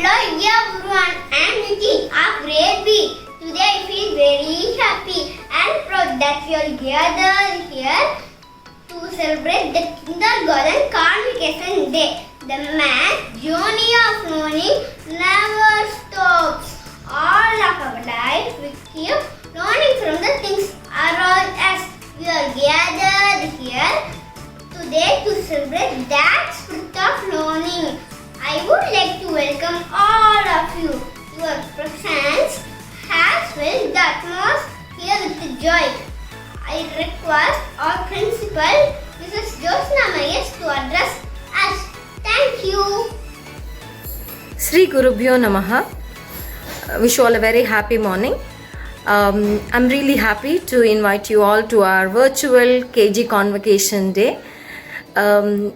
Hello everyone, I am Nitin of grade B. Today I feel very happy and proud that we are gathered here to celebrate the Kindergarten Convocation Day. The math journey of learning never stops. All of our life we keep learning from the things around us. We are gathered here today to celebrate that spirit of learning. I would like to welcome all of you. Your presence has filled the atmosphere with joy. I request our principal, Mrs. Josna Mayes, to address us. Thank you. Sri Gurubhyo Namaha. Wish you all a very happy morning. I'm really happy to invite you all to our virtual KG Convocation Day.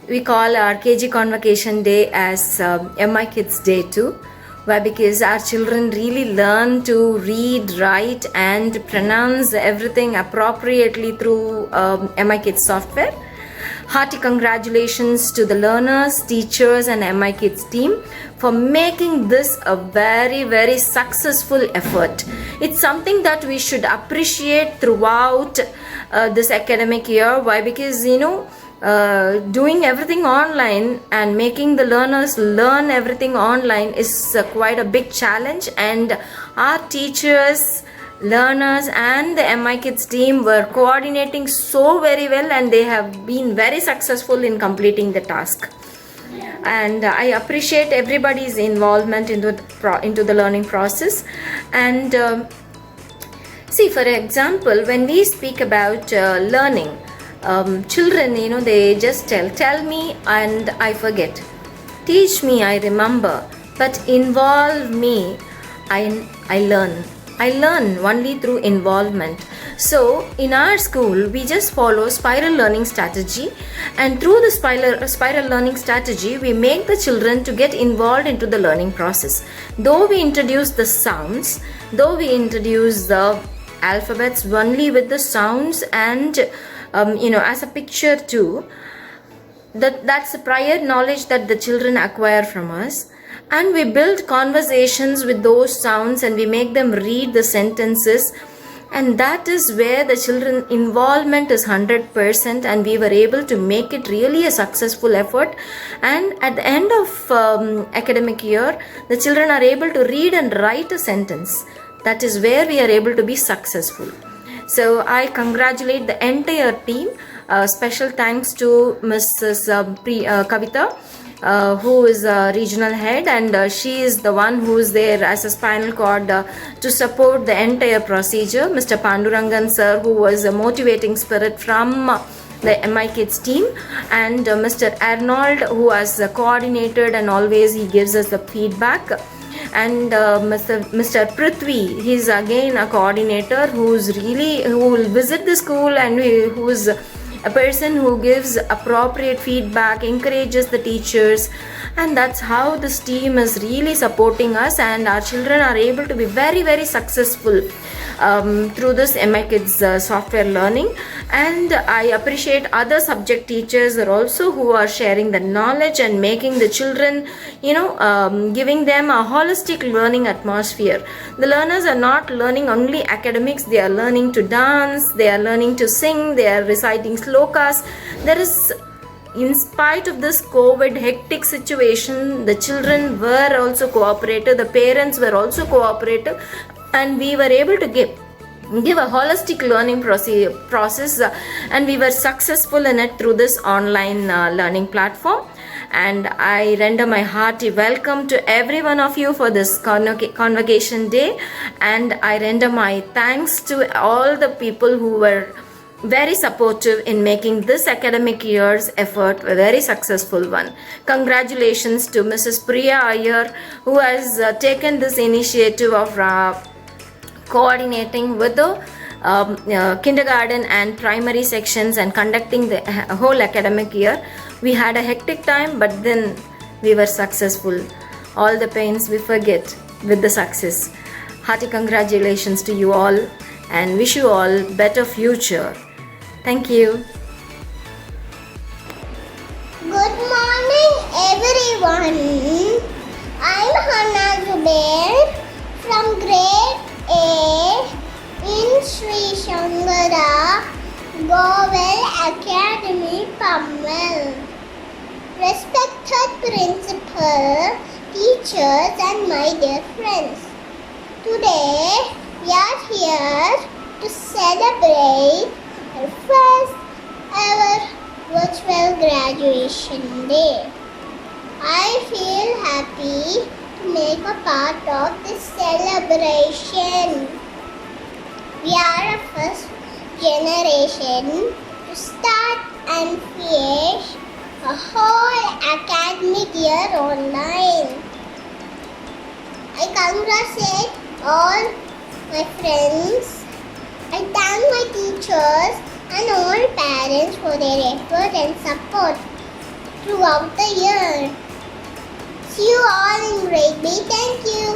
We call our KG Convocation Day as MI Kids Day too, why because our children really learn to read, write and pronounce everything appropriately through MI Kids software. Hearty congratulations to the learners, teachers and MI Kids team for making this a very, very successful effort. It's something that we should appreciate throughout this academic year. Why? Because doing everything online and making the learners learn everything online is quite a big challenge, and our teachers, learners and the MI Kids team were coordinating so very well, and they have been very successful in completing the task. And I appreciate everybody's involvement into the learning process. And see, for example, when we speak about learning, children, they just tell me and I forget, teach me, I remember, but involve me, I learn. I learn only through involvement. So in our school, we just follow spiral learning strategy, and through the spiral learning strategy, we make the children to get involved into the learning process. Though we introduce the sounds, though we introduce the alphabets only with the sounds and as a picture too, that's the prior knowledge that the children acquire from us, and we build conversations with those sounds and we make them read the sentences, and that is where the children involvement is 100%, and we were able to make it really a successful effort. And at the end of academic year, the children are able to read and write a sentence. That is where we are able to be successful. So I congratulate the entire team. Special thanks to Mrs. Kavita, who is a regional head, and she is the one who is there as a spinal cord to support the entire procedure. Mr. Pandurangan sir, who was a motivating spirit from the MI Kids team, and Mr. Arnold, who has coordinated and always he gives us the feedback. And Mr. Prithvi, he's again a coordinator who will visit the school, and who's a person who gives appropriate feedback, encourages the teachers, and that's how this team is really supporting us, and our children are able to be very, very successful through this MI Kids software learning. And I appreciate other subject teachers also who are sharing the knowledge and making the children, giving them a holistic learning atmosphere. The learners are not learning only academics, they are learning to dance, they are learning to sing, they are reciting slokas. In spite of this COVID hectic situation, the children were also cooperative, the parents were also cooperative, and we were able to give a holistic learning process, and we were successful in it through this online learning platform. And I render my hearty welcome to every one of you for this Convocation Day, and I render my thanks to all the people who were very supportive in making this academic year's effort a very successful one. Congratulations to Mrs. Priya Iyer, who has taken this initiative of coordinating with the kindergarten and primary sections and conducting the whole academic year. We had a hectic time, but then we were successful. All the pains we forget with the success. Hearty congratulations to you all, and wish you all better future. Thank you. Good morning everyone. I'm Hannah. A in Sri Shankara Govel Academy, Pammal. Respected principal, teachers and my dear friends. Today we are here to celebrate our first ever virtual graduation day. I feel happy to make a part of this celebration. We are a first generation to start and finish a whole academic year online. I congratulate all my friends. I thank my teachers and all parents for their effort and support throughout the year. See you all in grade B. Thank you.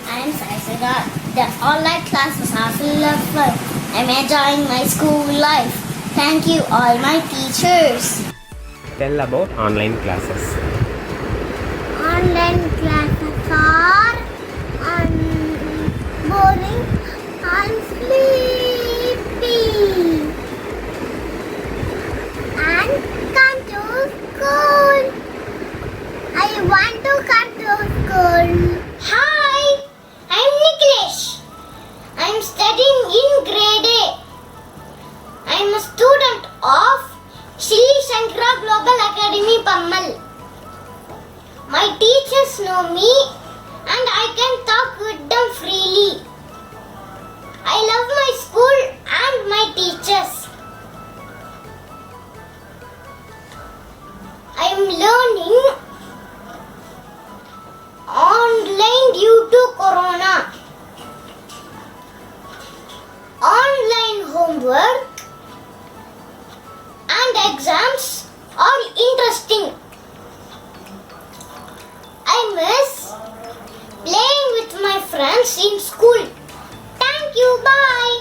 I am Sai Siddharth. The online classes are full of fun. I'm enjoying my school life. Thank you all my teachers. Tell about online classes. Online classes are boring and sleepy. And come to school. I want to come to school. Hi, I'm Niklesh. I'm studying in grade A. I'm a student of Sri Shankara Global Academy, Pammal. My teachers know me and I can talk with them freely. I love my school and my teachers. I am learning online due to Corona. Online homework and exams are interesting. I miss playing with my friends in school. Thank you. Bye.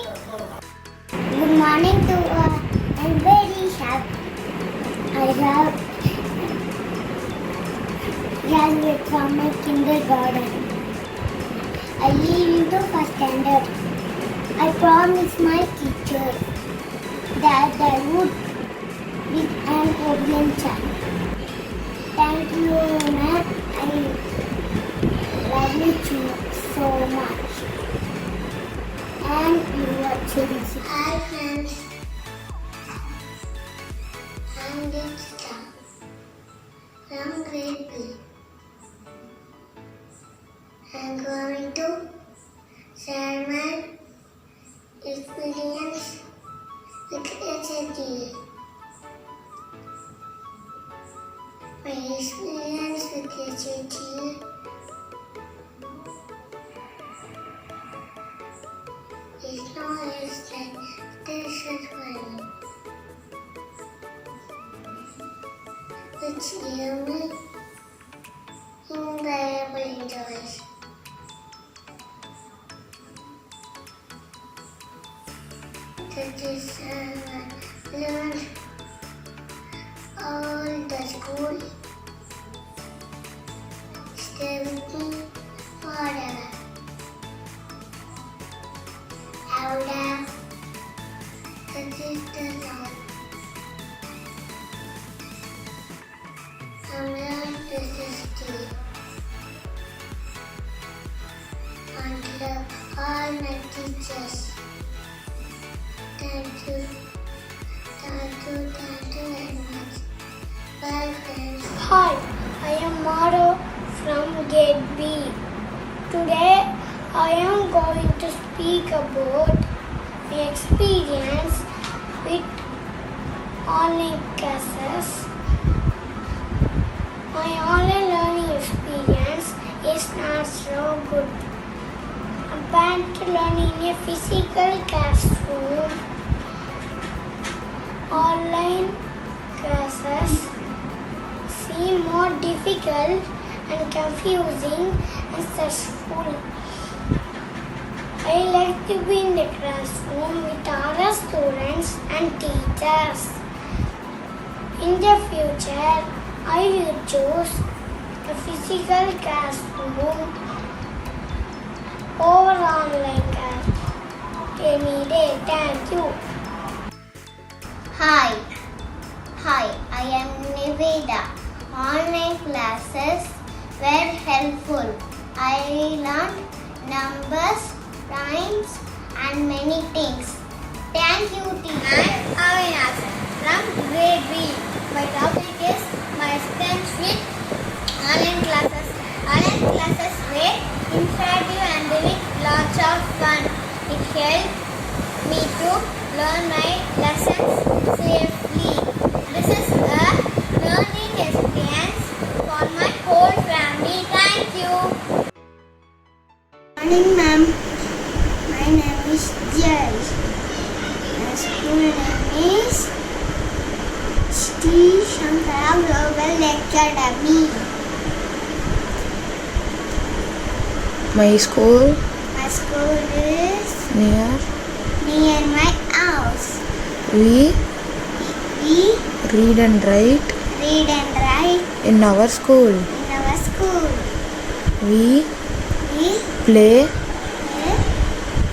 Good morning to all. I'm very happy. I have graduated from my kindergarten. I live into first standard. I promised my teacher that I would be an obedient child. Thank you, ma'am. I love you so much. And your children. Hi, friends. I'm Dipsita from grade B. I'm going to share my experience with HSD. My experience with HSD is not less than satisfying, which give me invariable joys. That is learn all the school. Stay with me forever. Ahora, that is the Lord. I'm learning this history. And love all my teachers. Thank you. Thank you very much. Bye, friends. Hi, I am Maro from grade B. Today, I am going to speak about my experience with online classes. My online learning experience is not so good. Compared to learning in a physical classroom, online classes seem more difficult and confusing and stressful. I like to be in the classroom with other students and teachers. In the future, I will choose a physical classroom over online class any day. Thank you. Hi, I am Niveda. Online classes were helpful. I learned numbers, rhymes, and many things. Thank you, teacher. I'm Avinash from grade B. My topic is my experience with online classes. Online classes were interactive and with lots of fun. It helped me to learn my lessons safely. This is a learning experience for my whole family. Thank you. Morning, ma'am. My name is Jai. My school name is Sri Shankara Global Academy. My school My school is near my house. we We read and write read and write in our school. in our school. We We play play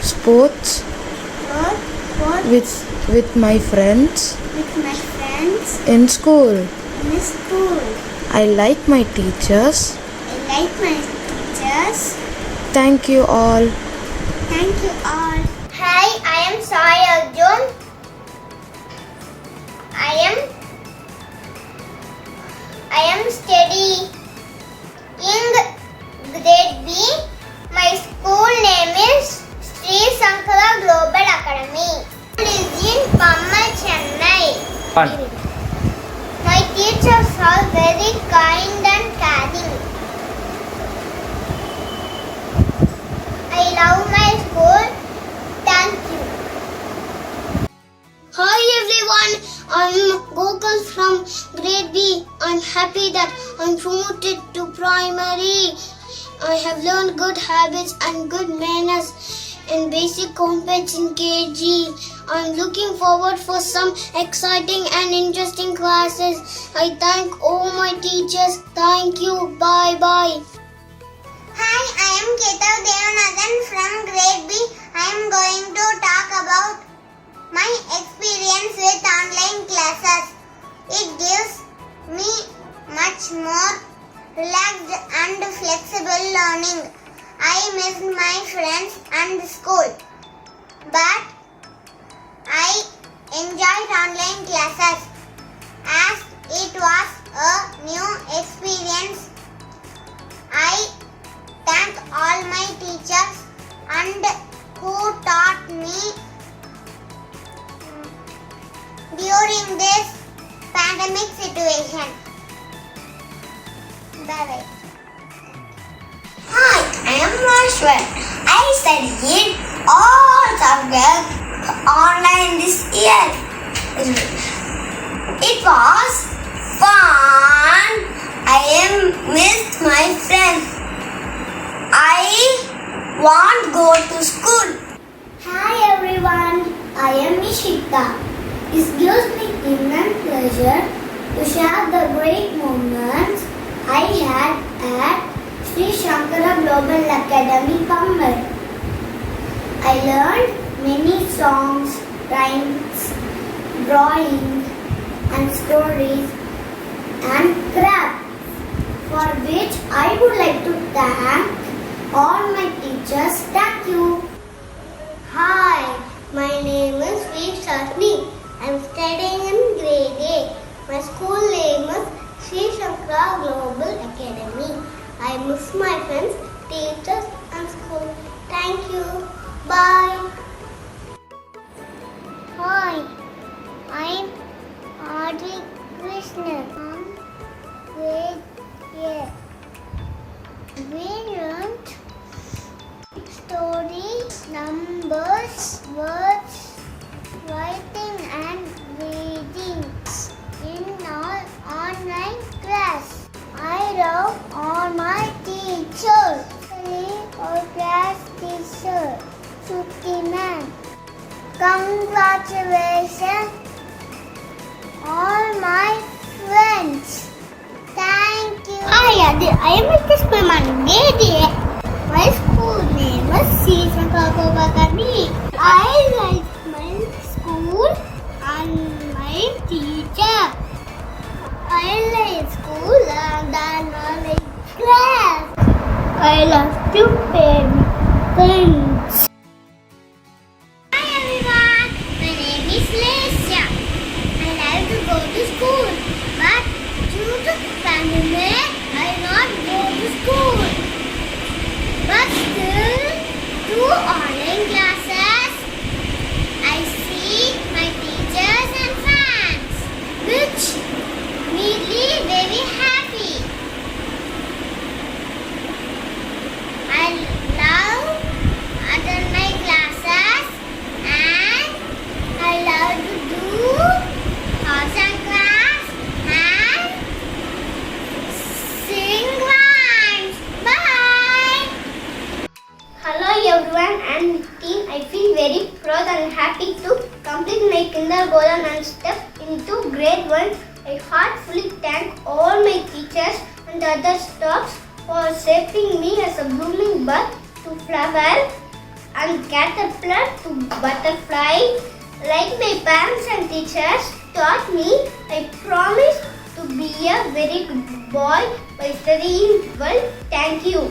sports sports with my friends with my friends in school. in the school. I like my teachers. I like my teachers. Thank you all. Thank you all. Hi, I am Sai Arjun. I am studying grade B. My school name is Sri Shankara Global Academy. It is in Pammal, Chennai. My teachers are very kind and caring. I love my school. Thank you. Hi everyone, I'm Gokul from grade B. I'm happy that I'm promoted to primary. I have learned good habits and good manners and basic competence in KG. I'm looking forward for some exciting and interesting classes. I thank all my teachers. Thank you. Bye bye. Hi, I am Ketav Devanathan from grade B. I am going to talk about my experience with online classes. It gives me much more relaxed and flexible learning. I missed my friends and school, but I enjoyed online classes as it was a new experience. I thank all my teachers and who taught me during this pandemic situation. Bye-bye. Hi, I am Rashwan. I studied all subjects online this year. It was fun. I missed my friends. I won't go to school. Hi everyone, I am Nishita. It gives me immense pleasure to share the great moments I had at Sri Shankara Global Academy, Pammal. I learned many songs, rhymes, drawing and stories and crafts, for which I would like to thank all my teachers. Thank you. Hi, my name is Sri Shashni. I am studying in grade A. My school name is Sri Shankara Global Academy. I miss my friends, teachers and school. Thank you. Bye. Hi, I'm Adi Krishnan from grade A. We learned stories, numbers, words, writing and reading in our online class. I love all my teachers, especially our class teacher, Shruti ma'am. Congratulations, all my friends. Thank you. Hi, I am Mr. Spilman. My school name is see Kako Bakami. I like my school and my teacher. I like school and I like class. I love to play with friends. Hi everyone, my name is Lesya. I like to go to school, but due to pandemic, I not go to school. But still, through online classes, I see my teachers and friends, which made me very happy. I love attend my classes and I love to do arts and crafts and sing rhymes. Bye. Hello everyone, I'm Nitin. I feel very proud and happy to complete my kindergarten and step into grade 1. I heartfully thank all my teachers and other staffs for shaping me as a blooming bud to flower and caterpillar to butterfly. Like my parents and teachers taught me, I promise to be a very good boy by studying well. Thank you.